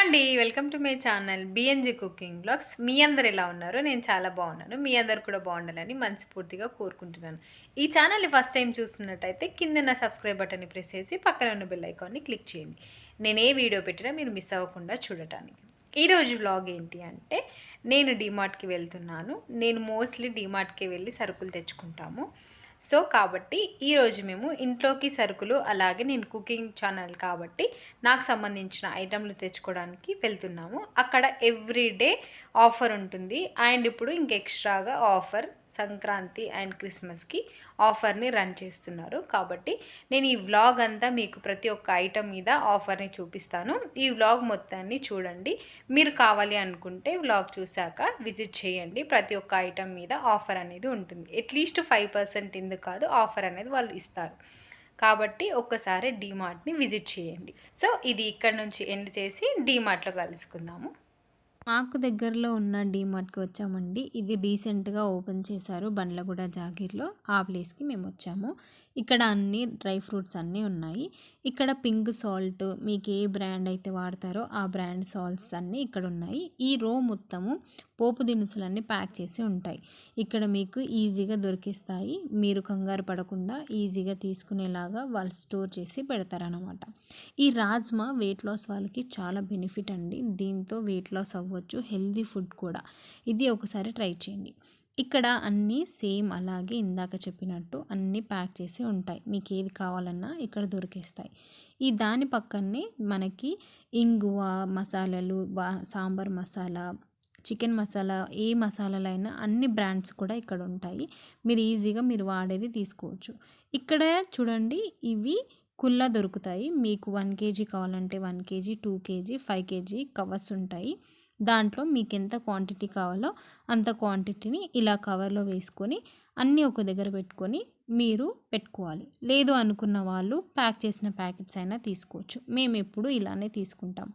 అండి. Welcome to my channel BNG cooking vlogs. మీ అందరూ ఎలా ఉన్నారు? నేను చాలా బాగున్నాను. మీ అందరూ కూడా బాగుండాలని మనస్ఫూర్తిగా కోరుకుంటున్నాను. ఈ ఛానల్‌ని ఫస్ట్ టైమ్ చూస్తున్నట్టయితే కిందున్న సబ్స్క్రైబ్ బటన్‌ని ప్రెస్ చేసి పక్కన ఉన్న బెల్ ఐకాన్‌ని క్లిక్ చేయండి. నేను ఏ వీడియో పెట్టినా మీరు మిస్ అవ్వకుండా చూడటానికి. ఈరోజు వ్లాగ్ ఏంటి అంటే నేను డీమార్ట్‌కి వెళ్తున్నాను. నేను మోస్ట్‌లీ డీమార్ట్‌కే వెళ్ళి సరుకులు తెచ్చుకుంటాము. సో, కాబట్టి ఈరోజు మేము ఇంట్లోకి సరుకులు అలాగే నేను కుకింగ్ ఛానల్ కాబట్టి నాకు సంబంధించిన ఐటెంలు తెచ్చుకోవడానికి వెళ్తున్నాము. అక్కడ ఎవ్రీడే ఆఫర్ ఉంటుంది. అండ్ ఇప్పుడు ఇంక ఎక్స్ట్రాగా ఆఫర్ సంక్రాంతి అండ్ క్రిస్మస్‌కి ఆఫర్‌ని రన్ చేస్తున్నారు. కాబట్టి నేను ఈ వ్లాగ్ అంతా మీకు ప్రతి ఒక్క ఐటెం మీద ఆఫర్‌ని చూపిస్తాను. ఈ వ్లాగ్ మొత్తాన్ని చూడండి. మీరు కావాలి అనుకుంటే వ్లాగ్ చూసాక విజిట్ చేయండి. ప్రతి ఒక్క ఐటెం మీద ఆఫర్ అనేది ఉంటుంది. అట్‌లీస్ట్ 5% ఎందుకు కాదు ఆఫర్ అనేది వాళ్ళు ఇస్తారు. కాబట్టి ఒక్కసారి డీమార్ట్‌ని విజిట్ చేయండి. సో, ఇది ఇక్కడ నుంచి ఎండ్ చేసి డీమార్ట్‌లో కలుసుకుందాము. మాకు దగ్గరలో ఉన్న డీమార్ట్‌కి వచ్చామండి. ఇది రీసెంట్‌గా ఓపెన్ చేశారు బండ్లగూడ, జాగీర్‌లో. ఆ ప్లేస్‌కి మేమొచ్చాము. ఇక్కడ అన్ని డ్రై ఫ్రూట్స్ అన్నీ ఉన్నాయి. ఇక్కడ పింక్ సాల్ట్ మీకు ఏ బ్రాండ్ అయితే వాడతారో ఆ బ్రాండ్ సాల్ట్స్ అన్నీ ఇక్కడున్నాయి. ఈ రో మొత్తము పోపు దినుసులన్నీ ప్యాక్ చేసి ఉంటాయి. ఇక్కడ మీకు ఈజీగా దొరికేస్తాయి. మీరు కంగారు పడకుండా ఈజీగా తీసుకునేలాగా వాళ్ళు స్టోర్ చేసి పెడతారనమాట. ఈ రాజ్మా వెయిట్ లాస్ వాళ్ళకి చాలా బెనిఫిట్ అండి. దీంతో వెయిట్ లాస్ అవ్వచ్చు. హెల్తీ ఫుడ్ కూడా. ఇది ఒకసారి ట్రై చేయండి. ఇక్కడ అన్నీ సేమ్ అలాగే ఇందాక చెప్పినట్టు అన్నీ ప్యాక్ చేసి ఉంటాయి. మీకు ఏది కావాలన్నా ఇక్కడ దొరికేస్తాయి. ఈ దాని పక్కనే మనకి ఇంగువ మసాలాలు, సాంబార్ మసాలా, చికెన్ మసాలా, ఏ మసాలాలైనా అన్ని బ్రాండ్స్ కూడా ఇక్కడ ఉంటాయి. మీరు ఈజీగా మీరు వాడేది తీసుకోవచ్చు. ఇక్కడ చూడండి ఇవి కుల్లా దొరుకుతాయి. మీకు 1 కేజీ కావాలంటే 1 కేజీ, 2 కేజీ, 5 కేజీ కవర్స్ ఉంటాయి. దాంట్లో మీకు ఎంత క్వాంటిటీ కావాలో అంత క్వాంటిటీని ఇలా కవర్లో వేసుకొని అన్నీ ఒక దగ్గర పెట్టుకొని మీరు పెట్టుకోవాలి. లేదు అనుకున్న వాళ్ళు ప్యాక్ చేసిన ప్యాకెట్స్ అయినా తీసుకోవచ్చు. మేము ఎప్పుడు ఇలానే తీసుకుంటాం.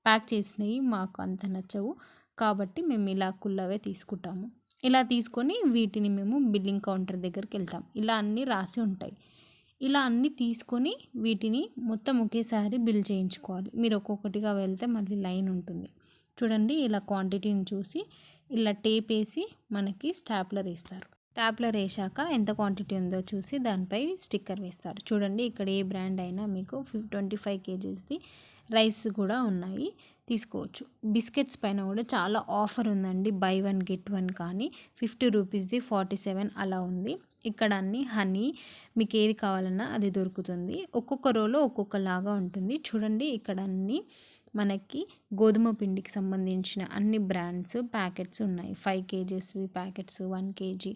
ప్యాక్ చేసినవి మాకు అంత నచ్చవు. కాబట్టి మేము ఇలా కుల్లవే తీసుకుంటాము. ఇలా తీసుకొని వీటిని మేము బిల్లింగ్ కౌంటర్ దగ్గరికి వెళ్తాం. ఇలా అన్నీ రాసి ఉంటాయి. ఇలా అన్నీ తీసుకొని వీటిని మొత్తం ఒకేసారి బిల్ చేయించుకోవాలి. మీరు ఒక్కొక్కటిగా వెళ్తే మళ్ళీ లైన్ ఉంటుంది. చూడండి ఇలా క్వాంటిటీని చూసి ఇలా టేప్ వేసి మనకి స్టాప్లర్ వేస్తారు. స్టాప్లర్ వేసాక ఎంత క్వాంటిటీ ఉందో చూసి దానిపై స్టిక్కర్ వేస్తారు. చూడండి ఇక్కడ ఏ బ్రాండ్ అయినా మీకు 25 కేజీస్ది రైస్ కూడా ఉన్నాయి, తీసుకోవచ్చు. బిస్కెట్స్ పైన కూడా చాలా ఆఫర్ ఉందండి. బై 1 గెట్ 1 కానీ 50 రూపీస్ది 47 అలా ఉంది. ఇక్కడ అన్ని హనీ మీకు ఏది కావాలన్నా అది దొరుకుతుంది. ఒక్కొక్క రోలో ఒక్కొక్కలాగా ఉంటుంది. చూడండి ఇక్కడ అన్నీ మనకి గోధుమ పిండికి సంబంధించిన అన్ని బ్రాండ్స్ ప్యాకెట్స్ ఉన్నాయి. 5 కేజీస్వి ప్యాకెట్స్, 1 కేజీ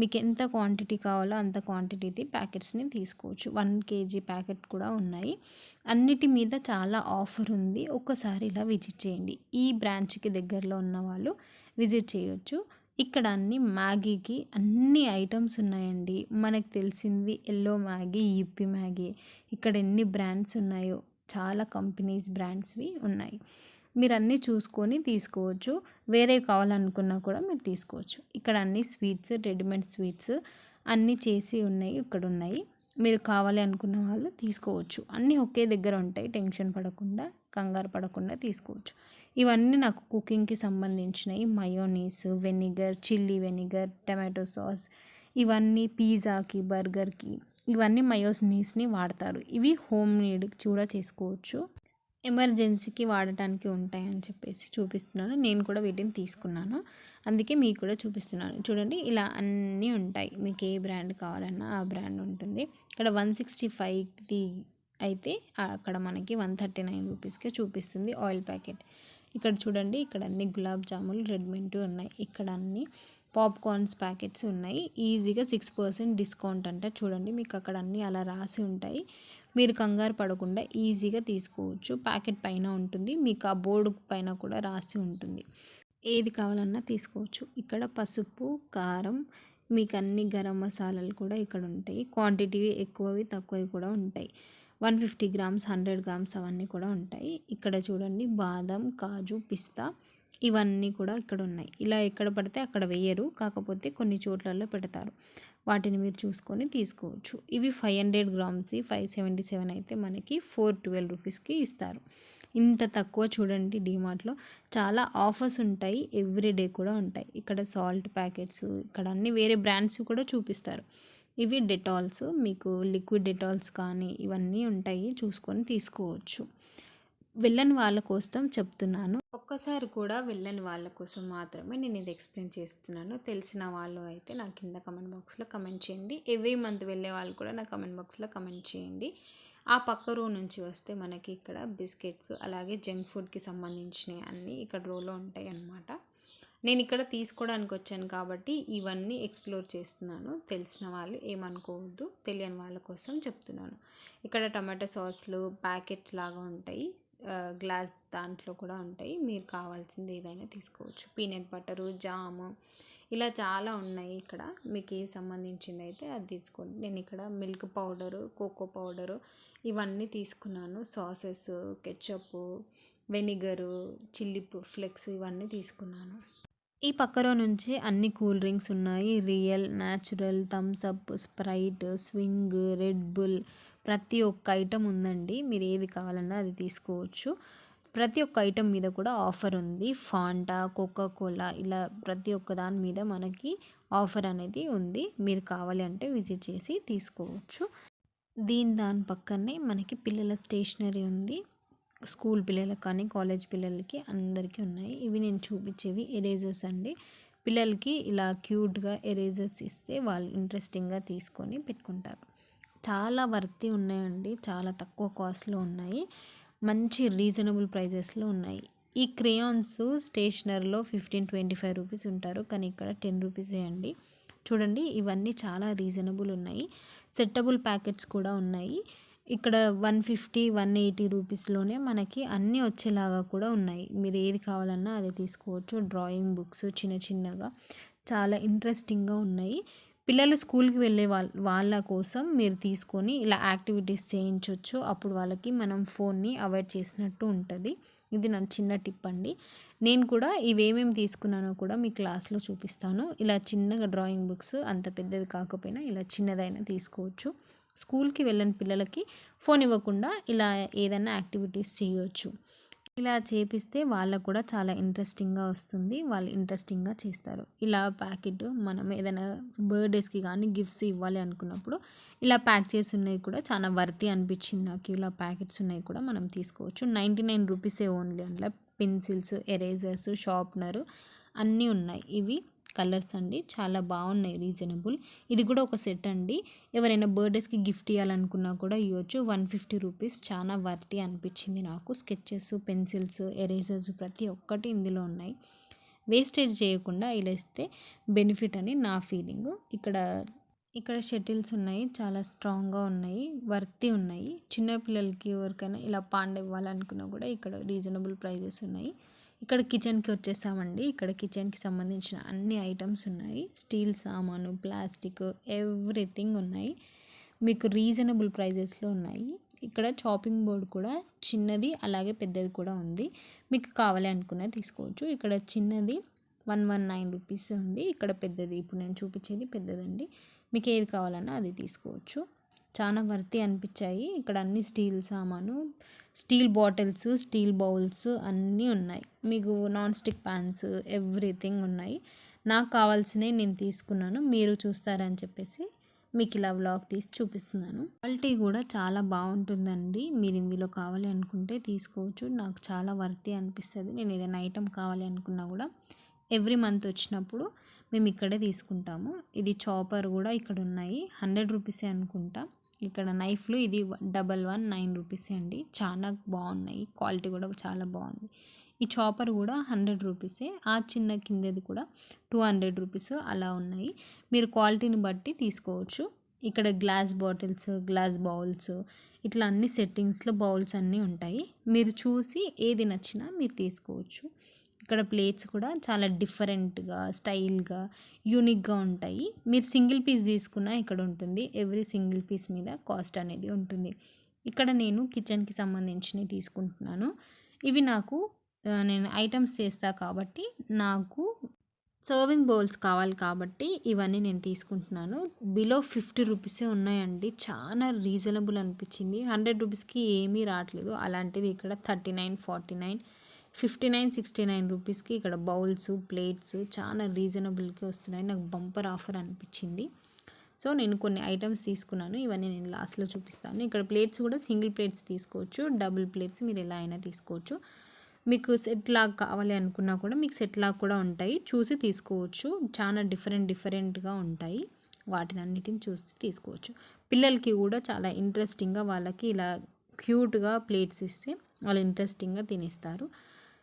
మీకు ఎంత క్వాంటిటీ కావాలో అంత క్వాంటిటీది ప్యాకెట్స్ని తీసుకోవచ్చు. 1 కేజీ ప్యాకెట్ కూడా ఉన్నాయి. అన్నిటి మీద చాలా ఆఫర్ ఉంది. ఒక్కసారి ఇలా విజిట్ చేయండి. ఈ బ్రాంచ్కి దగ్గరలో ఉన్న వాళ్ళు విజిట్ చేయొచ్చు. ఇక్కడ అన్ని మ్యాగీకి అన్ని ఐటమ్స్ ఉన్నాయండి. మనకు తెలిసింది ఎల్లో మ్యాగీ, యిప్పీ మ్యాగీ. ఇక్కడ ఎన్ని బ్రాండ్స్ ఉన్నాయో చాలా కంపెనీస్ బ్రాండ్స్వి ఉన్నాయి. మీరు అన్నీ చూసుకొని తీసుకోవచ్చు. వేరే కావాలనుకున్నా కూడా మీరు తీసుకోవచ్చు. ఇక్కడ అన్ని స్వీట్స్, రెడీమేడ్ స్వీట్స్ అన్నీ చేసి ఉన్నాయి, ఇక్కడ ఉన్నాయి. మీరు కావాలి అనుకున్న వాళ్ళు తీసుకోవచ్చు. అన్నీ ఒకే దగ్గర ఉంటాయి. టెన్షన్ పడకుండా, కంగారు పడకుండా తీసుకోవచ్చు. ఇవన్నీ నాకు కుకింగ్కి సంబంధించినవి. Mayonnaise, vinegar, chilli vinegar, tomato sauce, ఇవన్నీ పిజ్జాకి, బర్గర్కి ఇవన్నీ మయోనీస్ని వాడతారు. ఇవి హోమ్ మేడ్ కూడా చేసుకోవచ్చు. ఎమర్జెన్సీకి వాడటానికి ఉంటాయని చెప్పేసి చూపిస్తున్నాను. నేను కూడా వీటిని తీసుకున్నాను, అందుకే మీకు కూడా చూపిస్తున్నాను. చూడండి ఇలా అన్నీ ఉంటాయి. మీకు ఏ బ్రాండ్ కావాలన్నా ఆ బ్రాండ్ ఉంటుంది. ఇక్కడ 165ది అయితే అక్కడ మనకి 139 రూపీస్కే చూపిస్తుంది ఆయిల్ ప్యాకెట్. ఇక్కడ చూడండి ఇక్కడ అన్ని గులాబ్ జాములు రెడీమేడ్ ఉన్నాయి. ఇక్కడ అన్ని పాప్కార్న్స్ ప్యాకెట్స్ ఉన్నాయి. ఈజీగా 6% డిస్కౌంట్ అంట. చూడండి మీకు అక్కడ అన్నీ అలా రాసి ఉంటాయి. మీరు కంగారు పడకుండా ఈజీగా తీసుకోవచ్చు. ప్యాకెట్ పైన ఉంటుంది, మీకు ఆ బోర్డు పైన కూడా రాసి ఉంటుంది. ఏది కావాలన్నా తీసుకోవచ్చు. ఇక్కడ పసుపు, కారం, మీకు అన్ని గరం మసాలాలు కూడా ఇక్కడ ఉంటాయి. క్వాంటిటీ ఎక్కువవి తక్కువవి కూడా ఉంటాయి. 150 గ్రామ్స్, 100 గ్రామ్స్ అవన్నీ కూడా ఉంటాయి. ఇక్కడ చూడండి బాదం, కాజు, పిస్తా ఇవన్నీ కూడా ఇక్కడ ఉన్నాయి. ఇలా ఎక్కడ పడితే అక్కడ వేయరు, కాకపోతే కొన్ని చోట్లలో పెడతారు. వాటిని మీరు చూసుకొని తీసుకోవచ్చు. ఇవి 500 గ్రామ్స్ది 577 అయితే మనకి 412 రూపీస్కి ఇస్తారు. ఇంత తక్కువ చూడండి డీమార్ట్‌లో చాలా ఆఫర్స్ ఉంటాయి. ఎవ్రీడే కూడా ఉంటాయి. ఇక్కడ సాల్ట్ ప్యాకెట్స్ ఇక్కడ అన్నీ వేరే బ్రాండ్స్ కూడా చూపిస్తారు. ఇవి డెటాల్స్ మీకు లిక్విడ్ డెటాల్స్ కానీ ఇవన్నీ ఉంటాయి. చూసుకొని తీసుకోవచ్చు. వెళ్ళని వాళ్ళ కోసం చెప్తున్నాను. ఒక్కసారి కూడా వెళ్ళని వాళ్ళ కోసం మాత్రమే నేను ఇది ఎక్స్ప్లెయిన్ చేస్తున్నాను. తెలిసిన వాళ్ళు అయితే నా కింద కమెంట్ బాక్స్లో కమెంట్ చేయండి. ఎవ్రీ మంత్ వెళ్ళే వాళ్ళు కూడా నా కమెంట్ బాక్స్లో కమెంట్ చేయండి. ఆ పక్క రో నుంచి వస్తే మనకి ఇక్కడ బిస్కెట్స్ అలాగే జంక్ ఫుడ్కి సంబంధించినవి అన్నీ ఇక్కడ రోలో ఉంటాయి అన్నమాట. నేను ఇక్కడ తీసుకోవడానికి వచ్చాను కాబట్టి ఇవన్నీ ఎక్స్ప్లోర్ చేస్తున్నాను. తెలిసిన వాళ్ళు ఏమనుకోవద్దు, తెలియని వాళ్ళ కోసం చెప్తున్నాను. ఇక్కడ టమాటో సాస్లు ప్యాకెట్స్ లాగా ఉంటాయి. గ్లాస్ దాంట్లో కూడా ఉంటాయి. మీరు కావాల్సింది ఏదైనా తీసుకోవచ్చు. పీనట్ బటరు, జాము ఇలా చాలా ఉన్నాయి. ఇక్కడ మీకు ఏ సంబంధించింది అయితే అది తీసుకోండి. నేను ఇక్కడ మిల్క్ పౌడరు, కోకో పౌడరు ఇవన్నీ తీసుకున్నాను. Sauces, ketchup, vinegar, chilli flakes ఇవన్నీ తీసుకున్నాను. ఈ పక్క రో నుంచి అన్ని కూల్ డ్రింక్స్ ఉన్నాయి. Real, natural, Thums Up, Sprite, Swing, Red Bull ప్రతి ఒక్క ఐటెం ఉందండి. మీరు ఏది కావాలన్నా అది తీసుకోవచ్చు. ప్రతి ఒక్క ఐటెం మీద కూడా ఆఫర్ ఉంది. ఫాంటా, కోకా కోలా ఇలా ప్రతి ఒక్క దాని మీద మనకి ఆఫర్ అనేది ఉంది. మీరు కావాలి అంటే విజిట్ చేసి తీసుకోవచ్చు. దాని పక్కనే మనకి పిల్లల స్టేషనరీ ఉంది. స్కూల్ పిల్లలకు కానీ కాలేజ్ పిల్లలకి అందరికీ ఉన్నాయి. ఇవి నేను చూపించేవి ఎరేజర్స్ అండి. పిల్లలకి ఇలా క్యూట్గా ఎరేజర్స్ ఇస్తే వాళ్ళు ఇంట్రెస్టింగ్గా తీసుకొని పెట్టుకుంటారు. చాలా వర్తి ఉన్నాయండి. చాలా తక్కువ కాస్ట్లో ఉన్నాయి. మంచి రీజనబుల్ ప్రైజెస్లో ఉన్నాయి. ఈ క్రేయాన్స్ స్టేషనరీలో 15-25 రూపీస్ ఉంటారు, కానీ ఇక్కడ 10 రూపీసే అండి. చూడండి ఇవన్నీ చాలా రీజనబుల్ ఉన్నాయి. సెట్టబుల్ ప్యాకెట్స్ కూడా ఉన్నాయి. ఇక్కడ 150-180 రూపీస్లోనే మనకి అన్నీ వచ్చేలాగా కూడా ఉన్నాయి. మీరు ఏది కావాలన్నా అది తీసుకోవచ్చు. డ్రాయింగ్ బుక్స్ చిన్న చిన్నగా చాలా ఇంట్రెస్టింగ్గా ఉన్నాయి. పిల్లలు స్కూల్కి వెళ్ళే వాళ్ళ కోసం మీరు తీసుకొని ఇలా యాక్టివిటీస్ చేయించవచ్చు. అప్పుడు వాళ్ళకి మనం ఫోన్ని అవాయిడ్ చేసినట్టు ఉంటుంది. ఇది నా చిన్న టిప్ అండి. నేను కూడా ఇవేమేమి తీసుకున్నానో కూడా మీ క్లాస్లో చూపిస్తాను. ఇలా చిన్నగా డ్రాయింగ్ బుక్స్ అంత పెద్దది కాకపోయినా ఇలా చిన్నదైనా తీసుకోవచ్చు. స్కూల్కి వెళ్ళని పిల్లలకి ఫోన్ ఇవ్వకుండా ఇలా ఏదైనా యాక్టివిటీస్ చేయవచ్చు. ఇలా చేపిస్తే వాళ్ళకు కూడా చాలా ఇంట్రెస్టింగ్గా వస్తుంది. వాళ్ళు ఇంట్రెస్టింగ్గా చేస్తారు. ఇలా ప్యాకెట్ మనం ఏదైనా బర్త్డేస్కి కానీ గిఫ్ట్స్ ఇవ్వాలి అనుకున్నప్పుడు ఇలా ప్యాక్ చేసి ఉన్నాయి కూడా చాలా వర్తి అనిపించింది నాకు. ఇలా ప్యాకెట్స్ ఉన్నాయి కూడా మనం తీసుకోవచ్చు. 99 రూపీసే ఓన్లీ. అందులో పెన్సిల్స్, ఎరేజర్స్, షార్ప్నరు అన్నీ ఉన్నాయి. ఇవి కలర్స్ అండి. చాలా బాగున్నాయి, రీజనబుల్. ఇది కూడా ఒక సెట్ అండి. ఎవరైనా బర్త్డేస్కి గిఫ్ట్ ఇవ్వాలనుకున్నా కూడా ఇవ్వచ్చు. 150 రూపీస్ చాలా వర్తి అనిపించింది నాకు. స్కెచెస్, పెన్సిల్స్, ఎరేజర్స్ ప్రతి ఒక్కటి ఇందులో ఉన్నాయి. వేస్టేజ్ చేయకుండా ఇలా ఇస్తే బెనిఫిట్ అని నా ఫీలింగ్. ఇక్కడ షటిల్స్ ఉన్నాయి. చాలా స్ట్రాంగ్గా ఉన్నాయి, వర్తి ఉన్నాయి. చిన్నపిల్లలకి ఎవరికైనా ఇలా పాండ్ ఇవ్వాలనుకున్నా కూడా ఇక్కడ రీజనబుల్ ప్రైజెస్ ఉన్నాయి. ఇక్కడ కిచెన్కి వచ్చేసామండి. ఇక్కడ కిచెన్కి సంబంధించిన అన్ని ఐటమ్స్ ఉన్నాయి. స్టీల్ సామాను, ప్లాస్టిక్ ఎవ్రీథింగ్ ఉన్నాయి. మీకు రీజనబుల్ ప్రైజెస్లో ఉన్నాయి. ఇక్కడ చాపింగ్ బోర్డ్ కూడా చిన్నది అలాగే పెద్దది కూడా ఉంది. మీకు కావాలి అనుకున్నది తీసుకోవచ్చు. ఇక్కడ చిన్నది 119 రూపీస్ ఉంది. ఇక్కడ పెద్దది ఇప్పుడు నేను చూపించేది పెద్దదండి. మీకు ఏది కావాలన్నా అది తీసుకోవచ్చు. చాలా వర్తి అనిపించాయి. ఇక్కడ అన్ని స్టీల్ సామాను, స్టీల్ బాటిల్స్, స్టీల్ బౌల్స్ అన్నీ ఉన్నాయి. మీకు నాన్ స్టిక్ ప్యాన్స్ ఎవ్రీథింగ్ ఉన్నాయి. నాకు కావాల్సినవి నేను తీసుకున్నాను. మీరు చూస్తారని చెప్పేసి మీకు ఇలా వ్లాగ్ తీసి చూపిస్తున్నాను. క్వాలిటీ కూడా చాలా బాగుంటుందండి. మీరు ఇందులో కావాలి అనుకుంటే తీసుకోవచ్చు. నాకు చాలా వర్తి అనిపిస్తుంది. నేను ఏదైనా ఐటెం కావాలి అనుకున్నా కూడా ఎవ్రీ మంత్ వచ్చినప్పుడు మేము ఇక్కడే తీసుకుంటాము. ఇది చాపర్ కూడా ఇక్కడ ఉన్నాయి. 100 రూపీసే అనుకుంటా. ఇక్కడ నైఫ్లు ఇది 119 రూపీసే అండి. చాలా బాగున్నాయి. క్వాలిటీ కూడా చాలా బాగుంది. ఈ చాపర్ కూడా 100 రూపీసే. ఆ చిన్న కిందది కూడా 200 రూపీస్ అలా ఉన్నాయి. మీరు క్వాలిటీని బట్టి తీసుకోవచ్చు. ఇక్కడ గ్లాస్ బాటిల్స్, గ్లాస్ బౌల్స్ ఇట్లా అన్ని సెట్టింగ్స్లో బౌల్స్ అన్నీ ఉంటాయి. మీరు చూసి ఏది నచ్చినా మీరు తీసుకోవచ్చు. ఇక్కడ ప్లేట్స్ కూడా చాలా డిఫరెంట్గా, స్టైల్గా, యూనిక్గా ఉంటాయి. మీరు సింగిల్ పీస్ తీసుకున్నా ఇక్కడ ఉంటుంది. ఎవ్రీ సింగిల్ పీస్ మీద కాస్ట్ అనేది ఉంటుంది. ఇక్కడ నేను కిచెన్కి సంబంధించినవి తీసుకుంటున్నాను. ఇవి నాకు నేను ఐటమ్స్ చేస్తా కాబట్టి నాకు సర్వింగ్ బౌల్స్ కావాలి కాబట్టి ఇవన్నీ నేను తీసుకుంటున్నాను. బిలో 50 రూపీసే ఉన్నాయండి. చాలా రీజనబుల్ అనిపించింది. 100 రూపీస్‌కి ఏమీ రావట్లేదు. అలాంటిది ఇక్కడ 39, 49, 59, 69 రూపీస్‌కి ఇక్కడ బౌల్స్, ప్లేట్స్ చాలా రీజనబుల్‌కి వస్తున్నాయి. నాకు బంపర్ ఆఫర్ అనిపించింది. సో నేను కొన్ని ఐటమ్స్ తీసుకున్నాను. ఇవన్నీ నేను లాస్ట్‌లో చూపిస్తాను. ఇక్కడ ప్లేట్స్ కూడా సింగిల్ ప్లేట్స్ తీసుకోవచ్చు. డబుల్ ప్లేట్స్ మీరు ఎలా అయినా తీసుకోవచ్చు. మీకు సెట్ లాగా కావాలి అనుకున్నా కూడా మీకు సెట్ లాగా కూడా ఉంటాయి. చూసి తీసుకోవచ్చు. చాలా డిఫరెంట్‌గా ఉంటాయి. వాటినన్నిటిని చూసి తీసుకోవచ్చు. పిల్లలకి కూడా చాలా ఇంట్రెస్టింగ్‌గా వాళ్ళకి ఇలా క్యూట్‌గా ప్లేట్స్ ఇస్తే వాళ్ళు ఇంట్రెస్టింగ్‌గా తినేస్తారు.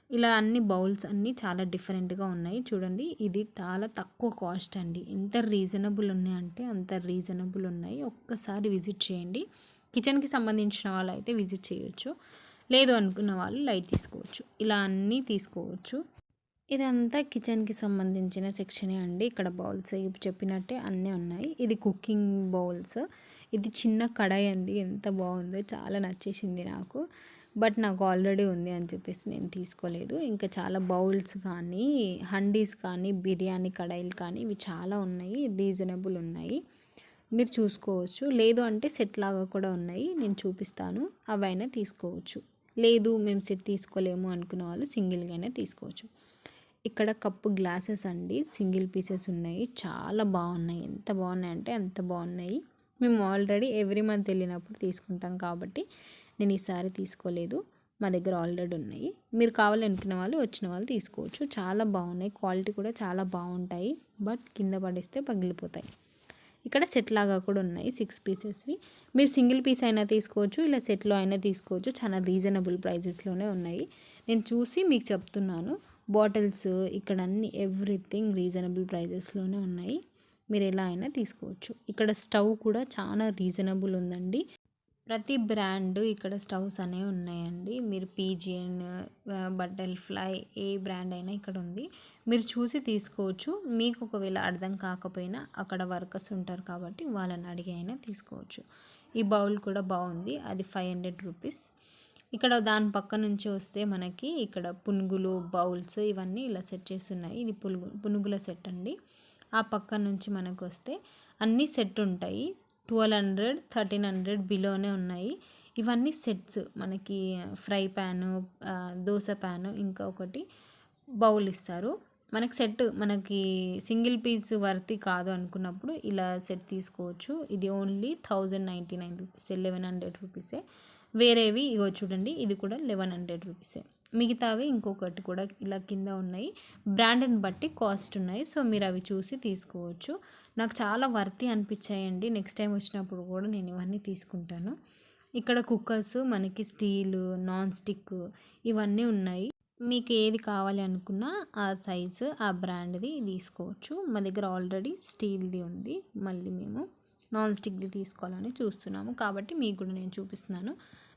ఇలా అన్ని బౌల్స్ అన్నీ చాలా డిఫరెంట్‌గా ఉన్నాయి. చూడండి ఇది చాలా తక్కువ కాస్ట్ అండి. ఎంత రీజనబుల్ ఉన్నాయంటే అంత రీజనబుల్ ఉన్నాయి. ఒక్కసారి విజిట్ చేయండి. కిచెన్‌కి సంబంధించిన వాళ్ళైతే విజిట్ చేయొచ్చు. లేదు అనుకున్న వాళ్ళు లైట్ తీసుకోవచ్చు. ఇలా అన్నీ తీసుకోవచ్చు. ఇదంతా కిచెన్‌కి సంబంధించిన సెక్షనే అండి. ఇక్కడ బౌల్స్ ఇప్పుడు చెప్పినట్టే అన్నీ ఉన్నాయి. ఇది కుకింగ్ బౌల్స్. ఇది చిన్న కడాయి అండి. ఎంత బాగుందో చాలా నచ్చేసింది నాకు. బట్ నాకు ఆల్రెడీ ఉంది అని చెప్పేసి నేను తీసుకోలేదు. ఇంకా చాలా బౌల్స్ కానీ, హండీస్ కానీ, బిర్యానీ కడాయిలు కానీ ఇవి చాలా ఉన్నాయి. రీజనబుల్ ఉన్నాయి. మీరు చూసుకోవచ్చు. లేదు అంటే సెట్ లాగా కూడా ఉన్నాయి. నేను చూపిస్తాను. అవైనా తీసుకోవచ్చు. లేదు మేము సెట్ తీసుకోలేము అనుకున్న వాళ్ళు సింగిల్‌గానే తీసుకోవచ్చు. ఇక్కడ కప్పు గ్లాసెస్ అండి. సింగిల్ పీసెస్ ఉన్నాయి. చాలా బాగున్నాయి. ఎంత బాగున్నాయంటే అంత బాగున్నాయి. మేము ఆల్రెడీ ఎవ్రీ మంత్ వెళ్ళినప్పుడు తీసుకుంటాం కాబట్టి నేను ఈసారి తీసుకోలేదు. మా దగ్గర ఆల్రెడీ ఉన్నాయి. మీరు కావాలనుకున్న వాళ్ళు వచ్చిన వాళ్ళు తీసుకోవచ్చు. చాలా బాగున్నాయి. క్వాలిటీ కూడా చాలా బాగుంటాయి. బట్ కింద పడేస్తే పగిలిపోతాయి. ఇక్కడ సెట్ లాగా కూడా ఉన్నాయి 6 పీసెస్వి. మీరు సింగిల్ పీస్ అయినా తీసుకోవచ్చు. ఇలా సెట్‌లో అయినా తీసుకోవచ్చు. చాలా రీజనబుల్ ప్రైజెస్‌లోనే ఉన్నాయి. నేను చూసి మీకు చెప్తున్నాను. బాటిల్స్ ఇక్కడ అన్ని ఎవ్రీథింగ్ రీజనబుల్ ప్రైజెస్‌లోనే ఉన్నాయి. మీరు ఎలా అయినా తీసుకోవచ్చు. ఇక్కడ స్టవ్ కూడా చాలా రీజనబుల్ ఉందండి. ప్రతి బ్రాండ్ ఇక్కడ స్టవ్స్ అనేవి ఉన్నాయండి. మీరు పీజియన్, బటర్‌ఫ్లై ఏ బ్రాండ్ అయినా ఇక్కడ ఉంది. మీరు చూసి తీసుకోవచ్చు. మీకు ఒకవేళ అర్థం కాకపోయినా అక్కడ వర్కర్స్ ఉంటారు కాబట్టి వాళ్ళని అడిగి అయినా తీసుకోవచ్చు. ఈ బౌల్ కూడా బాగుంది. అది 500 రూపీస్. ఇక్కడ దాని పక్క నుంచి వస్తే మనకి ఇక్కడ పునుగులు, బౌల్స్ ఇవన్నీ ఇలా సెట్ చేసి ఉన్నాయి. ఇది పునుగుల సెట్ అండి. ఆ పక్క నుంచి మనకు వస్తే అన్నీ సెట్ ఉంటాయి. 1200, 1300 బిలోనే ఉన్నాయి. ఇవన్నీ సెట్స్ మనకి ఫ్రై ప్యాను, దోస ప్యాను ఇంకా ఒకటి బౌల్ ఇస్తారు. మనకి సెట్ మనకి సింగిల్ పీస్ వర్తి కాదు అనుకున్నప్పుడు ఇలా సెట్ తీసుకోవచ్చు. ఇది ఓన్లీ 1099 రూపీస్, 1100 రూపీసే. వేరేవి ఇగో చూడండి ఇది కూడా 1100 రూపీసే. మిగతావి ఇంకొకటి కూడా ఇలా కింద ఉన్నాయి. బ్రాండ్‌ని బట్టి కాస్ట్ ఉన్నాయి. సో మీరు అవి చూసి తీసుకోవచ్చు. నాకు చాలా వర్తి అనిపించాయండి. నెక్స్ట్ టైం వచ్చినప్పుడు కూడా నేను ఇవన్నీ తీసుకుంటాను. ఇక్కడ కుక్కర్స్ మనకి స్టీలు, నాన్ స్టిక్ ఇవన్నీ ఉన్నాయి. మీకు ఏది కావాలి అనుకున్నా ఆ సైజు, ఆ బ్రాండ్‌ది తీసుకోవచ్చు. మా దగ్గర ఆల్రెడీ స్టీల్‌ది ఉంది. మళ్ళీ మేము నాన్ స్టిక్‌ది తీసుకోవాలని చూస్తున్నాము. కాబట్టి మీకు కూడా నేను చూపిస్తున్నాను.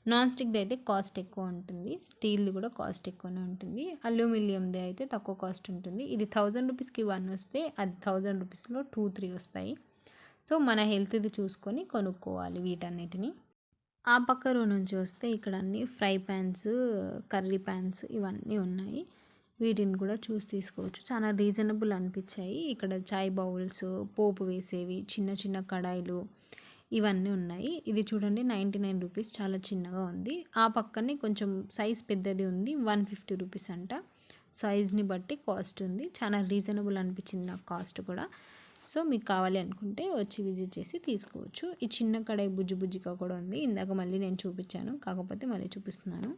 నాన్ స్టిక్‌ది అయితే కాస్ట్ ఎక్కువ ఉంటుంది. స్టీల్‌ది కూడా కాస్ట్ ఎక్కువనే ఉంటుంది. అల్యూమినియంది అయితే తక్కువ కాస్ట్ ఉంటుంది. ఇది 1000 రూపీస్‌కి 1 వస్తే అది 1000 రూపీస్‌లో 2, 3 వస్తాయి. సో మన హెల్త్‌ది చూసుకొని కొనుక్కోవాలి వీటన్నిటిని. ఆ పక్క రో నుంచి వస్తే ఇక్కడ అన్ని ఫ్రై ప్యాన్స్, కర్రీ ప్యాన్స్ ఇవన్నీ ఉన్నాయి. వీటిని కూడా చూసి తీసుకోవచ్చు. చాలా రీజనబుల్ అనిపించాయి. ఇక్కడ చాయ్ బౌల్స్, పోపు వేసేవి, చిన్న చిన్న కడాయిలు ఇవన్నీ ఉన్నాయి. ఇది చూడండి 99 రూపీస్ చాలా చిన్నగా ఉంది. ఆ పక్కనే కొంచెం సైజ్ పెద్దది ఉంది. 150 రూపీస్ అంట. సైజ్‌ని బట్టి కాస్ట్ ఉంది. చాలా రీజనబుల్ అనిపించింది నాకు కాస్ట్ కూడా. సో మీకు కావాలి అనుకుంటే వచ్చి విజిట్ చేసి తీసుకోవచ్చు. ఈ చిన్న కడాయి బుజ్జిగా కూడా ఉంది. ఇందాక మళ్ళీ నేను చూపించాను. కాకపోతే మళ్ళీ చూపిస్తున్నాను.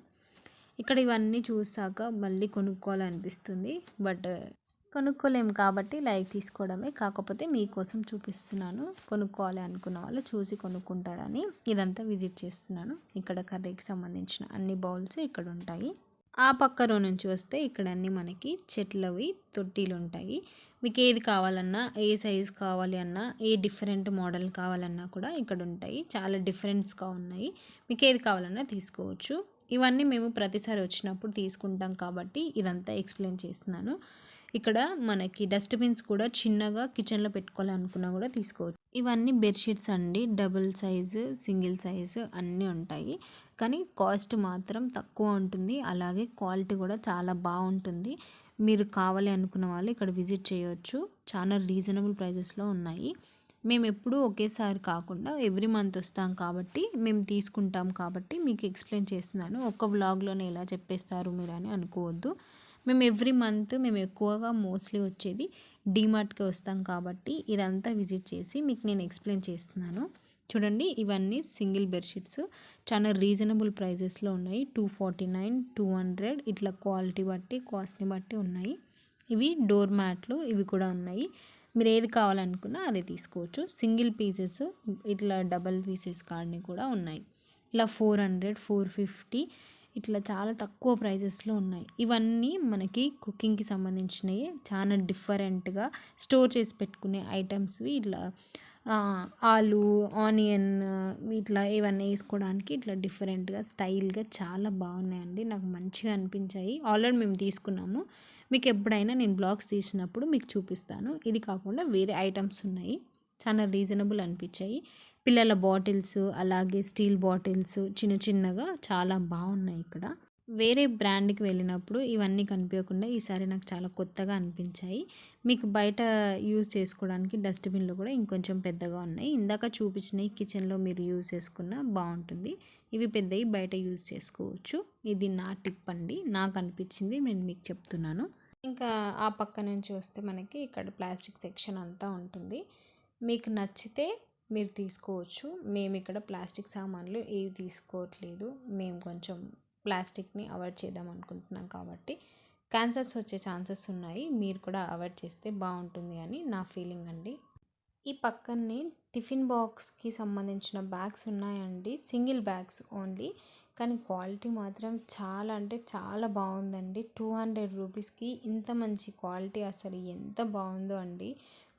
ఇక్కడ ఇవన్నీ చూసాక మళ్ళీ కొనుక్కోవాలనిపిస్తుంది. బట్ కొనుక్కోలేము కాబట్టి లైక్ తీసుకోవడమే. కాకపోతే మీకోసం చూపిస్తున్నాను. కొనుక్కోవాలి అనుకున్న వాళ్ళు చూసి కొనుక్కుంటారని ఇదంతా విజిట్ చేస్తున్నాను. ఇక్కడ కర్రీకి సంబంధించిన అన్ని బౌల్స్ ఇక్కడ ఉంటాయి. ఆ పక్క రో నుంచి వస్తే ఇక్కడ అన్నీ మనకి చెట్లవి తొట్టిలు ఉంటాయి. మీకు ఏది కావాలన్నా, ఏ సైజ్ కావాలి అన్నా, ఏ డిఫరెంట్ మోడల్ కావాలన్నా కూడా ఇక్కడ ఉంటాయి. చాలా డిఫరెంట్స్గా ఉన్నాయి. మీకు ఏది కావాలన్నా తీసుకోవచ్చు. ఇవన్నీ మేము ప్రతిసారి వచ్చినప్పుడు తీసుకుంటాం కాబట్టి ఇదంతా ఎక్స్ప్లెయిన్ చేస్తున్నాను. ఇక్కడ మనకి డస్ట్‌బిన్స్ కూడా చిన్నగా కిచెన్‌లో పెట్టుకోవాలనుకున్నా కూడా తీసుకోవచ్చు. ఇవన్నీ బెడ్‌షీట్స్ అండి. డబుల్ సైజు, సింగిల్ సైజు అన్నీ ఉంటాయి. కానీ కాస్ట్ మాత్రం తక్కువ ఉంటుంది. అలాగే క్వాలిటీ కూడా చాలా బావుంటుంది. మీరు కావాలి అనుకున్న వాళ్ళు ఇక్కడ విజిట్ చేయొచ్చు. చాలా రీజనబుల్ ప్రైజెస్‌లో ఉన్నాయి. మేమెప్పుడూ ఒకేసారి కాకుండా ఎవ్రీ మంత్ వస్తాం కాబట్టి, మేము తీసుకుంటాం కాబట్టి మీకు ఎక్స్‌ప్లెయిన్ చేస్తున్నాను. ఒక్క వ్లాగ్‌లోనే ఇలా చెప్పేస్తారు మీరని అనుకోవద్దు. మేము ఎవ్రీ మంత్ మేము ఎక్కువగా మోస్ట్‌లీ వచ్చేది డీమార్ట్‌కే వస్తాం కాబట్టి, ఇదంతా విజిట్ చేసి మీకు నేను ఎక్స్‌ప్లెయిన్ చేస్తున్నాను. చూడండి ఇవన్నీ సింగిల్ బెడ్‌షీట్స్ చాలా రీజనబుల్ ప్రైజెస్‌లో ఉన్నాయి. 249, 200 ఇట్లా క్వాలిటీ బట్టి, కాస్ట్‌ని బట్టి ఉన్నాయి. ఇవి డోర్ మ్యాట్లు ఇవి కూడా ఉన్నాయి. మీరు ఏది కావాలనుకున్నా అదే తీసుకోవచ్చు. సింగిల్ పీసెస్ ఇట్లా డబల్ పీసెస్ కాడిని కూడా ఉన్నాయి. ఇలా 400, 450 ఇట్లా చాలా తక్కువ ప్రైజెస్‌లో ఉన్నాయి. ఇవన్నీ మనకి కుకింగ్‌కి సంబంధించినయి. చాలా డిఫరెంట్‌గా స్టోర్ చేసి పెట్టుకునే ఐటెమ్స్‌వి ఇట్లా ఆలు, ఆనియన్ ఇట్లా ఏవన్నా ఏసుకోవడానికి ఇట్లా డిఫరెంట్‌గా, స్టైల్‌గా చాలా బాగున్నాయండి. నాకు మంచిగా అనిపించాయి. ఆల్రెడీ మేము తీసుకున్నాము. మీకు ఎప్పుడైనా నేను బ్లాగ్స్ తీసినప్పుడు మీకు చూపిస్తాను. ఇది కాకుండా వేరే ఐటెమ్స్ ఉన్నాయి. చాలా రీజనబుల్ అనిపించాయి. పిల్లల బాటిల్స్, అలాగే స్టీల్ బాటిల్స్ చిన్న చిన్నగా చాలా బాగున్నాయి ఇక్కడ. వేరే బ్రాండ్‌కి వెళ్ళినప్పుడు ఇవన్నీ కనిపియకుండా ఈసారి నాకు చాలా కొత్తగా అనిపించాయి. మీకు బయట యూజ్ చేసుకోవడానికి డస్ట్‌బిన్‌లు కూడా ఇంకొంచెం పెద్దగా ఉన్నాయి. ఇందాక చూపించినయి కిచెన్‌లో మీరు యూజ్ చేసుకున్న బావుంటుంది. ఇవి పెద్దయి బయట యూజ్ చేసుకోవచ్చు. ఇది నా టిప్ అండి. నాకు అనిపించింది నేను మీకు చెప్తున్నాను. ఇంకా ఆ పక్క నుంచి వస్తే మనకి ఇక్కడ ప్లాస్టిక్ సెక్షన్ అంతా ఉంటుంది. మీకు నచ్చితే మీరు తీసుకోవచ్చు. మేము ఇక్కడ ప్లాస్టిక్ సామాన్లు ఏవి తీసుకోవట్లేదు. మేము కొంచెం ప్లాస్టిక్‌ని అవాయిడ్ చేద్దాం అనుకుంటున్నాం కాబట్టి క్యాన్సర్స్ వచ్చే ఛాన్సెస్ ఉన్నాయి. మీరు కూడా అవాయిడ్ చేస్తే బావుంటుంది అని నా ఫీలింగ్ అండి. ఈ పక్కనే టిఫిన్ బాక్స్‌కి సంబంధించిన బ్యాగ్స్ ఉన్నాయండి. Single bags only. కానీ క్వాలిటీ మాత్రం చాలా అంటే చాలా బాగుందండి. 200 రూపీస్‌కి ఇంత మంచి క్వాలిటీ అసలు ఎంత బాగుందో అండి.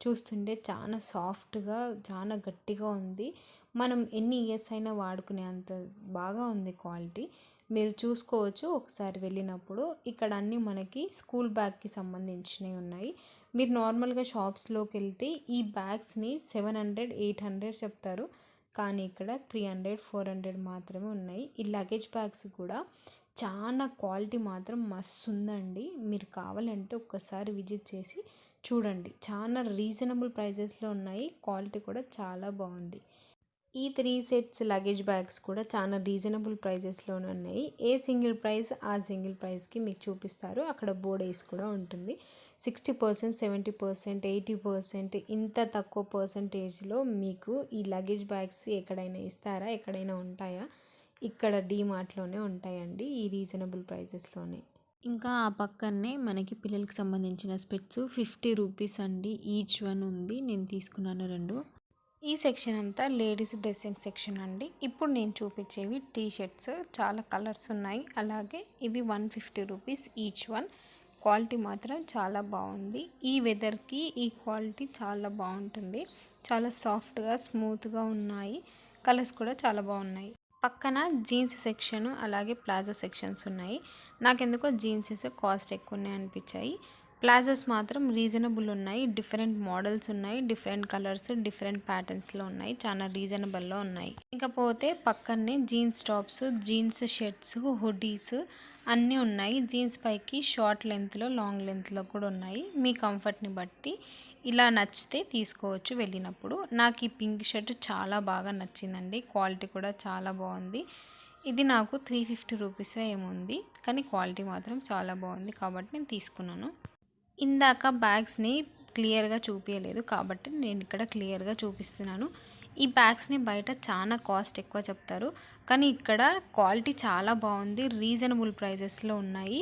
చూస్తుంటే చాలా సాఫ్ట్‌గా, చాలా గట్టిగా ఉంది. మనం ఎన్ని ఇయర్స్ అయినా వాడుకునే అంత బాగా ఉంది క్వాలిటీ. మీరు చూసుకోవచ్చు ఒకసారి వెళ్ళినప్పుడు. ఇక్కడ అన్నీ మనకి స్కూల్ బ్యాగ్‌కి సంబంధించినవి ఉన్నాయి. మీరు నార్మల్‌గా షాప్స్‌లోకి వెళ్తే ఈ బ్యాగ్స్‌ని 700, 800 చెప్తారు. కానీ ఇక్కడ 300, 400 మాత్రమే ఉన్నాయి. ఈ లగేజ్ బ్యాగ్స్ కూడా చాలా క్వాలిటీ మాత్రం మస్తు ఉందండి. మీరు కావాలంటే ఒక్కసారి విజిట్ చేసి చూడండి. చాలా రీజనబుల్ ప్రైజెస్‌లో ఉన్నాయి. క్వాలిటీ కూడా చాలా బాగుంది. ఈ 3 సెట్స్ లగేజ్ బ్యాగ్స్ కూడా చాలా రీజనబుల్ ప్రైజెస్‌లోనే ఉన్నాయి. ఏ సింగిల్ ప్రైస్ ఆ సింగిల్ ప్రైస్‌కి మీకు చూపిస్తారు. అక్కడ బోర్డ్ వేసి కూడా ఉంటుంది. 60%, 70%, 80% ఇంత తక్కువ పర్సెంటేజ్‌లో మీకు ఈ లగేజ్ బ్యాగ్స్ ఎక్కడైనా ఇస్తారా? ఎక్కడైనా ఉంటాయా? ఇక్కడ డీమార్ట్‌లోనే ఉంటాయండి. ఈ రీజనబుల్ ప్రైజెస్‌లోనే. ఇంకా ఆ పక్కనే మనకి పిల్లలకి సంబంధించిన స్పెట్స్ 50 రూపీస్ అండి. ఈచ్ వన్ ఉంది. నేను తీసుకున్నాను 2. ఈ సెక్షన్ అంతా లేడీస్ డ్రెస్సింగ్ సెక్షన్ అండి. ఇప్పుడు నేను చూపించేవి టీ షర్ట్స్ చాలా కలర్స్ ఉన్నాయి. అలాగే ఇవి 150 రూపీస్ ఈచ్ వన్. క్వాలిటీ మాత్రం చాలా బాగుంది. ఈ వెదర్కి ఈ క్వాలిటీ చాలా బాగుంటుంది. చాలా సాఫ్ట్గా, స్మూత్గా ఉన్నాయి. కలర్స్ కూడా చాలా బాగున్నాయి. పక్కన జీన్స్ సెక్షన్ అలాగే ప్లాజో సెక్షన్స్ ఉన్నాయి. నాకెందుకో జీన్సెస్ కాస్ట్ ఎక్కువ ఉన్నాయి అనిపించాయి. ప్లాజోస్ మాత్రం రీజనబుల్ ఉన్నాయి. డిఫరెంట్ మోడల్స్ ఉన్నాయి. డిఫరెంట్ కలర్స్, డిఫరెంట్ ప్యాటర్న్స్లో ఉన్నాయి. చాలా రీజనబుల్లో ఉన్నాయి. ఇకపోతే పక్కనే jeans tops, jeans shirts, hoodies అన్నీ ఉన్నాయి. జీన్స్ పైకి షార్ట్ లెంత్లో, లాంగ్ లెంత్లో కూడా ఉన్నాయి. మీ కంఫర్ట్ని బట్టి ఇలా నచ్చితే తీసుకోవచ్చు వెళ్ళినప్పుడు. నాకు ఈ పింక్ షర్ట్ చాలా బాగా నచ్చిందండి. క్వాలిటీ కూడా చాలా బాగుంది. ఇది నాకు 350 రూపీస్ ఏముంది. కానీ క్వాలిటీ మాత్రం చాలా బాగుంది కాబట్టి నేను తీసుకున్నాను. ఇందాక బ్యాగ్స్ని క్లియర్గా చూపించలేదు కాబట్టి నేను ఇక్కడ క్లియర్గా చూపిస్తున్నాను. ఈ బ్యాగ్స్ని బయట చాలా కాస్ట్ ఎక్కువ చెప్తారు. కానీ ఇక్కడ క్వాలిటీ చాలా బాగుంది. రీజనబుల్ ప్రైజెస్లో ఉన్నాయి.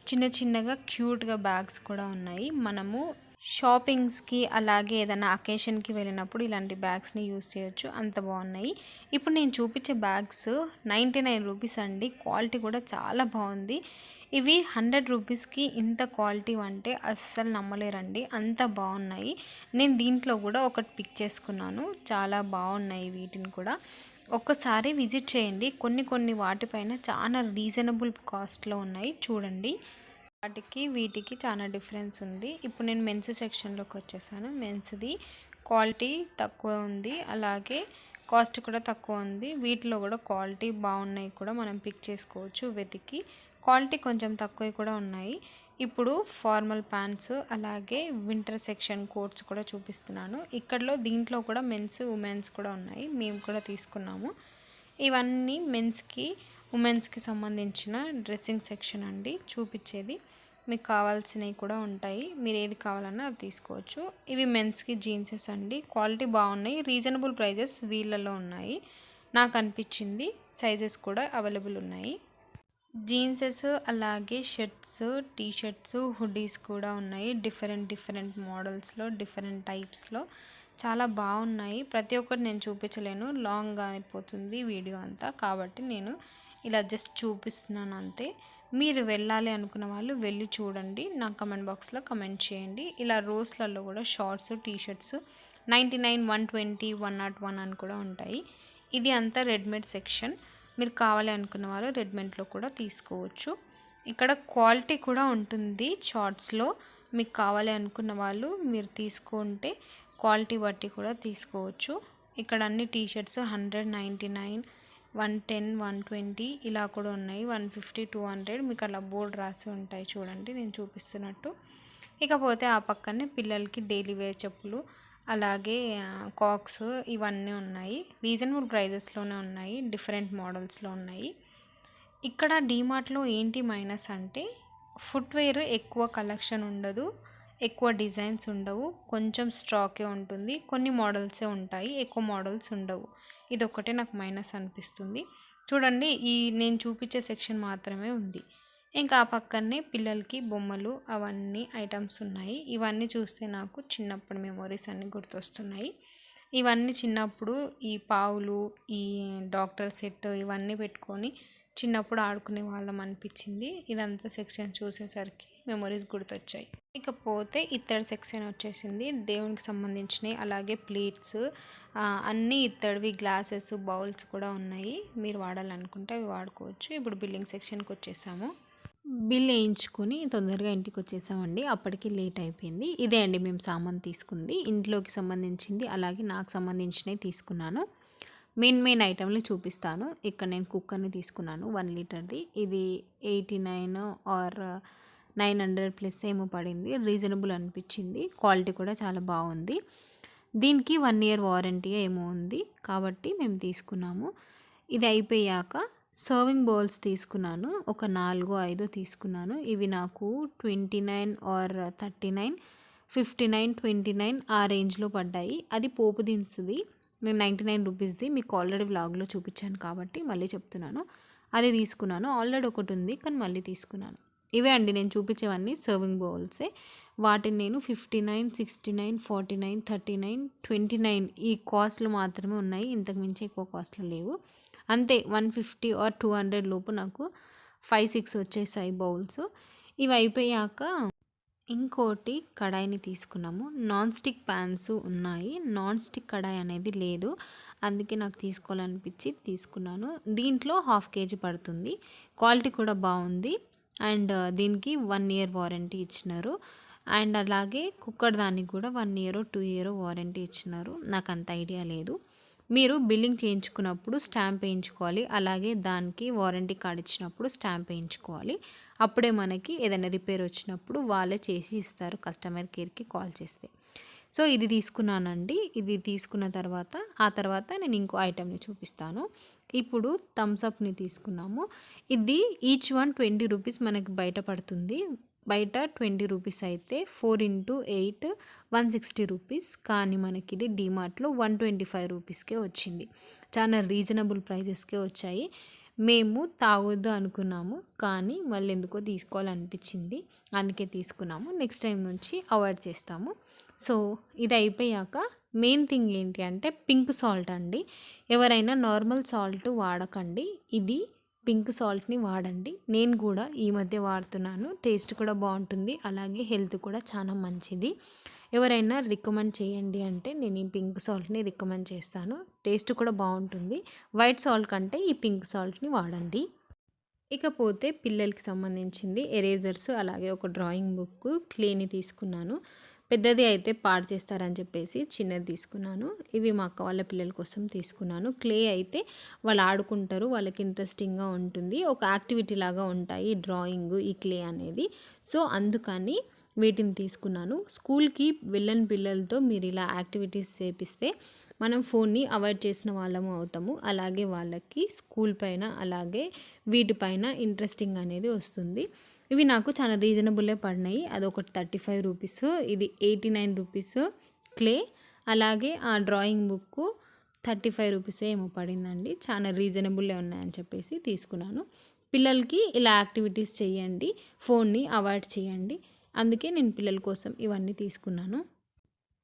చిన్న చిన్నగా క్యూట్గా బ్యాగ్స్ కూడా ఉన్నాయి. మనము షాపింగ్స్కి అలాగే ఏదైనా అకేషన్కి వెళ్ళినప్పుడు ఇలాంటి బ్యాగ్స్ని యూస్ చేయొచ్చు. అంత బాగున్నాయి. ఇప్పుడు నేను చూపించే బ్యాగ్స్ 99 రూపీస్ అండి. క్వాలిటీ కూడా చాలా బాగుంది. ఇవి 100 రూపీస్కి ఇంత క్వాలిటీ అంటే అస్సలు నమ్మలేరండి. అంత బాగున్నాయి. నేను దీంట్లో కూడా ఒకటి పిక్ చేసుకున్నాను. చాలా బాగున్నాయి వీటిని కూడా. ఒక్కసారి విజిట్ చేయండి. కొన్ని వాటిపైన చాలా రీజనబుల్ కాస్ట్లో ఉన్నాయి చూడండి. వాటికి వీటికి చాలా డిఫరెన్స్ ఉంది. ఇప్పుడు నేను మెన్స్ సెక్షన్లోకి వచ్చేసాను. మెన్స్ది క్వాలిటీ తక్కువ ఉంది, అలాగే కాస్ట్ కూడా తక్కువ ఉంది. వీటిలో కూడా క్వాలిటీ బాగున్నాయి కూడా మనం పిక్ చేసుకోవచ్చు వెతికి. క్వాలిటీ కొంచెం తక్కువ కూడా ఉన్నాయి. ఇప్పుడు ఫార్మల్ ప్యాంట్స్ అలాగే వింటర్ సెక్షన్ కోట్స్ కూడా చూపిస్తున్నాను. దీంట్లో కూడా మెన్స్ ఉమెన్స్ కూడా ఉన్నాయి, మేము కూడా తీసుకున్నాము. ఇవన్నీ మెన్స్కి ఉమెన్స్కి సంబంధించిన డ్రెస్సింగ్ సెక్షన్ అండి చూపించేది. మీకు కావాల్సినవి కూడా ఉంటాయి, మీరు ఏది కావాలన్నా అది తీసుకోవచ్చు. ఇవి మెన్స్కి జీన్సెస్ అండి, క్వాలిటీ బాగున్నాయి, రీజనబుల్ ప్రైజెస్ వీళ్ళలో ఉన్నాయి నాకు అనిపించింది. సైజెస్ కూడా అవైలబుల్ ఉన్నాయి. జీన్సెస్ అలాగే షర్ట్స్, టీ షర్ట్స్, హుడీస్ కూడా ఉన్నాయి. డిఫరెంట్ మోడల్స్లో, డిఫరెంట్ టైప్స్లో చాలా బాగున్నాయి. ప్రతి ఒక్కటి నేను చూపించలేను, లాంగ్గా అయిపోతుంది వీడియో అంతా, కాబట్టి నేను ఇలా జస్ట్ చూపిస్తున్నాను అంతే. మీరు వెళ్ళాలి అనుకున్న వాళ్ళు వెళ్ళి చూడండి, నా కమెంట్ బాక్స్లో కమెంట్ చేయండి. ఇలా రోస్లలో కూడా షార్ట్స్, టీ షర్ట్స్ 99, 120, 101 అని కూడా ఉంటాయి. ఇది అంతా రెడీమేడ్ సెక్షన్. మీరు కావాలి అనుకున్న వాళ్ళు రెడీమేడ్లో కూడా తీసుకోవచ్చు. ఇక్కడ క్వాలిటీ కూడా ఉంటుంది షార్ట్స్లో. మీకు కావాలి అనుకున్న వాళ్ళు మీరు తీసుకుంటే క్వాలిటీ బట్టి కూడా తీసుకోవచ్చు. ఇక్కడ అన్ని టీ షర్ట్స్ 199, 110, 120 ఇలా కూడా ఉన్నాయి. 150, 200 మీకు అలా బోర్డు రాసి ఉంటాయి చూడండి నేను చూపిస్తున్నట్టు. ఇకపోతే ఆ పక్కనే పిల్లలకి డైలీ వేర్ చెప్పులు, అలాగే కాక్స్ ఇవన్నీ ఉన్నాయి. రీజనబుల్ ప్రైజెస్లోనే ఉన్నాయి, డిఫరెంట్ మోడల్స్లో ఉన్నాయి. ఇక్కడ డీమార్ట్లో ఏంటి మైనస్ అంటే ఫుట్వేర్ ఎక్కువ కలెక్షన్ ఉండదు, ఎక్కువ డిజైన్స్ ఉండవు, కొంచెం స్టాకే ఉంటుంది, కొన్ని మోడల్సే ఉంటాయి, ఎక్కువ మోడల్స్ ఉండవు. ఇదొక్కటే నాకు మైనస్ అనిపిస్తుంది. చూడండి, నేను చూపించే సెక్షన్ మాత్రమే ఉంది. ఇంకా ఆ పక్కనే పిల్లలకి బొమ్మలు అవన్నీ ఐటమ్స్ ఉన్నాయి. ఇవన్నీ చూస్తే నాకు చిన్నప్పుడు మెమొరీస్ అన్నీ గుర్తొస్తున్నాయి. ఇవన్నీ చిన్నప్పుడు ఈ పావులు, ఈ డాక్టర్ సెట్ ఇవన్నీ పెట్టుకొని చిన్నప్పుడు ఆడుకునే వాళ్ళం అనిపించింది. ఇదంతా సెక్షన్ చూసేసరికి మెమొరీస్ గుర్తొచ్చాయి. ఇకపోతే ఇత్తడి సెక్షన్ వచ్చేసింది, దేవునికి సంబంధించినవి, అలాగే ప్లేట్స్ అన్నీ ఇత్తడివి, గ్లాసెస్, బౌల్స్ కూడా ఉన్నాయి. మీరు వాడాలనుకుంటే అవి వాడుకోవచ్చు. ఇప్పుడు బిల్లింగ్ సెక్షన్కి వచ్చేసాము. బిల్ వేయించుకొని తొందరగా ఇంటికి వచ్చేసామండి, అప్పటికి లేట్ అయిపోయింది. ఇదే అండి మేము సామాన్ తీసుకుంది, ఇంట్లోకి సంబంధించింది, అలాగే నాకు సంబంధించినవి తీసుకున్నాను. మెయిన్ ఐటెంలు చూపిస్తాను. ఇక్కడ నేను కుక్కర్ని తీసుకున్నాను 1 లీటర్ది. ఇది 89 ఆర్ 900 ప్లస్ ఏమో పడింది, రీజనబుల్ అనిపించింది. క్వాలిటీ కూడా చాలా బాగుంది. దీనికి 1 ఇయర్ వారంటీ ఏమో ఉంది, కాబట్టి మేము తీసుకున్నాము. ఇది అయిపోయాక సర్వింగ్ బౌల్స్ తీసుకున్నాను, ఒక 4-5 తీసుకున్నాను. ఇవి నాకు 29 ఆర్ 39, 59, 29 ఆ రేంజ్లో పడ్డాయి. అది పోపు దినుసుది, నేను 99 రూపీస్ది మీకు ఆల్రెడీ వ్లాగ్లో చూపించాను కాబట్టి మళ్ళీ చెప్తున్నాను. అది తీసుకున్నాను. ఆల్రెడీ ఒకటి ఉంది కానీ మళ్ళీ తీసుకున్నాను. ఇవే అండి నేను చూపించేవన్నీ సర్వింగ్ బౌల్సే. వాటిని నేను 59, 69, 49, 39, 29 ఈ కాస్ట్లు మాత్రమే ఉన్నాయి, ఇంతకు మించి ఎక్కువ కాస్ట్లు లేవు. అంతే 150 ఆర్ 200 లోపు నాకు 5-6 వచ్చేసాయి బౌల్స్. ఇవి అయిపోయాక ఇంకోటి కడాయిని తీసుకున్నాము. నాన్ స్టిక్ ప్యాన్స్ ఉన్నాయి, నాన్ స్టిక్ కడాయి అనేది లేదు, అందుకే నాకు తీసుకోవాలనిపించి తీసుకున్నాను. దీంట్లో 1/2 kg పడుతుంది, క్వాలిటీ కూడా బాగుంది. అండ్ దీనికి 1 ఇయర్ వారంటీ ఇచ్చినారు. అండ్ అలాగే కుక్కర్ దానికి కూడా 1 ఇయర్ 2 ఇయర్ వారంటీ ఇచ్చినారు. నాకు అంత ఐడియా లేదు. మీరు బిల్లింగ్ చేయించుకున్నప్పుడు స్టాంప్ వేయించుకోవాలి, అలాగే దానికి వారంటీ కార్డ్ ఇచ్చినప్పుడు స్టాంప్ వేయించుకోవాలి. అప్పుడే మనకి ఏదైనా రిపేర్ వచ్చినప్పుడు వాళ్ళే చేసి ఇస్తారు, కస్టమర్ కేర్కి కాల్ చేస్తే. సో ఇది తీసుకున్నానండి. ఇది తీసుకున్న తర్వాత ఆ తర్వాత నేను ఇంకో ఐటెంని చూపిస్తాను. ఇప్పుడు థమ్స్అప్ని తీసుకున్నాము. ఇది ఈచ్ వన్ 20 రూపీస్ మనకి బయట పడుతుంది. బయట 20 రూపీస్ అయితే 4 into 8 160 రూపీస్, కానీ మనకి ఇది డీమార్ట్లో 125 రూపీస్కే వచ్చింది. చాలా రీజనబుల్ ప్రైజెస్కే వచ్చాయి. మేము తాగొద్దు అనుకున్నాము, కానీ మళ్ళీ ఎందుకో తీసుకోవాలనిపించింది, అందుకే తీసుకున్నాము. నెక్స్ట్ టైం నుంచి అవాయిడ్ చేస్తాము. సో ఇది అయిపోయాక మెయిన్ థింగ్ ఏంటి అంటే పింక్ సాల్ట్ అండి. ఎవరైనా నార్మల్ సాల్ట్ వాడకండి, ఇది పింక్ సాల్ట్ని వాడండి. నేను కూడా ఈ మధ్య వాడుతున్నాను, టేస్ట్ కూడా బాగుంటుంది, అలాగే హెల్త్ కూడా చాలా మంచిది. ఎవరైనా రికమెండ్ చేయండి అంటే నేను ఈ పింక్ సాల్ట్ని రికమెండ్ చేస్తాను, టేస్ట్ కూడా బాగుంటుంది. వైట్ సాల్ట్ కంటే ఈ పింక్ సాల్ట్ని వాడండి. ఇకపోతే పిల్లలకి సంబంధించింది ఎరేజర్స్, అలాగే ఒక డ్రాయింగ్ బుక్, క్లేని తీసుకున్నాను. పెద్దది అయితే పాడు చేస్తారని చెప్పేసి చిన్నది తీసుకున్నాను. ఇవి మా అక్క వాళ్ళ పిల్లల కోసం తీసుకున్నాను. క్లే అయితే వాళ్ళు ఆడుకుంటారు, వాళ్ళకి ఇంట్రెస్టింగ్గా ఉంటుంది, ఒక యాక్టివిటీ లాగా ఉంటాయి డ్రాయింగ్ ఈ క్లే అనేది. సో అందుకని వీటిని తీసుకున్నాను. స్కూల్కి వెళ్ళని పిల్లలతో మీరు ఇలా యాక్టివిటీస్ చేపిస్తే మనం ఫోన్ని అవాయిడ్ చేసిన వాళ్ళము అవుతాము. అలాగే వాళ్ళకి స్కూల్ పైన అలాగే వీటిపైన ఇంట్రెస్టింగ్ అనేది వస్తుంది. ఇవి నాకు చాలా రీజనబుల్లే పడినాయి. అదొకటి 35 రూపీస్, ఇది 89 రూపీస్ క్లే, అలాగే ఆ డ్రాయింగ్ బుక్ 35 రూపీస్ ఏమో పడిందండి. చాలా రీజనబుల్లే ఉన్నాయని చెప్పేసి తీసుకున్నాను. పిల్లలకి ఇలా యాక్టివిటీస్ చేయండి, ఫోన్ని అవాయిడ్ చేయండి. అందుకే నేను పిల్లల కోసం ఇవన్నీ తీసుకున్నాను.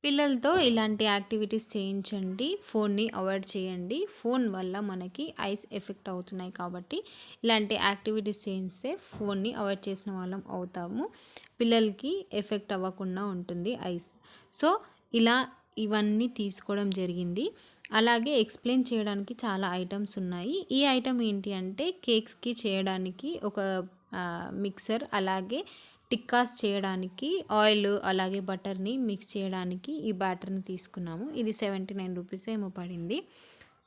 పిల్లలతో ఇలాంటి యాక్టివిటీస్ చేయించండి, ఫోన్ని అవాయిడ్ చేయండి. ఫోన్ వల్ల మనకి ఐస్ ఎఫెక్ట్ అవుతున్నాయి కాబట్టి ఇలాంటి యాక్టివిటీస్ చేయిస్తే ఫోన్ని అవాయిడ్ చేసిన వాళ్ళం అవుతాము, పిల్లలకి ఎఫెక్ట్ అవ్వకుండా ఉంటుంది ఐస్. సో ఇలా ఇవన్నీ తీసుకోవడం జరిగింది. అలాగే ఎక్స్ప్లెయిన్ చేయడానికి చాలా ఐటమ్స్ ఉన్నాయి. ఈ ఐటమ్ ఏంటి అంటే కేక్స్కి చేయడానికి ఒక మిక్సర్, అలాగే టిక్కాస్ చేయడానికి ఆయిల్ అలాగే బటర్ని మిక్స్ చేయడానికి ఈ బ్యాటర్ని తీసుకున్నాము. ఇది 79 రూపీస్ ఏమో పడింది.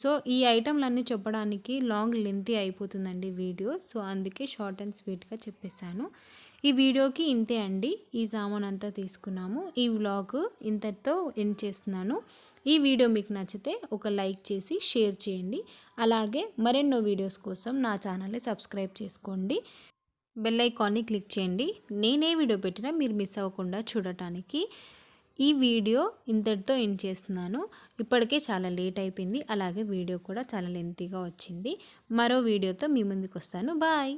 సో ఈ ఐటమ్లన్నీ చెప్పడానికి లాంగ్ లెంతీ అయిపోతుందండి వీడియో. సో అందుకే షార్ట్ అండ్ స్వీట్గా చెప్పేశాను. ఈ వీడియోకి ఇంతే అండి. ఈ సామాన్ అంతా తీసుకున్నాము. ఈ వ్లాగ్ ఇంతటితో ఎండ్ చేస్తున్నాను. ఈ వీడియో మీకు నచ్చితే ఒక లైక్ చేసి షేర్ చేయండి. అలాగే మరెన్నో వీడియోస్ కోసం నా ఛానల్ని సబ్స్క్రైబ్ చేసుకోండి. బెల్ ఐకాన్ని క్లిక్ చేయండి. నేనే వీడియో పెట్టినా మీరు మిస్ అవ్వకుండా చూడటానికి. ఈ వీడియో ఇంతటితో ఎండ్ చేస్తున్నాను. ఇప్పటికే చాలా లేట్ అయిపోయింది, అలాగే వీడియో కూడా చాలా లెంతీగా వచ్చింది. మరో వీడియోతో మీ ముందుకు వస్తాను. బాయ్.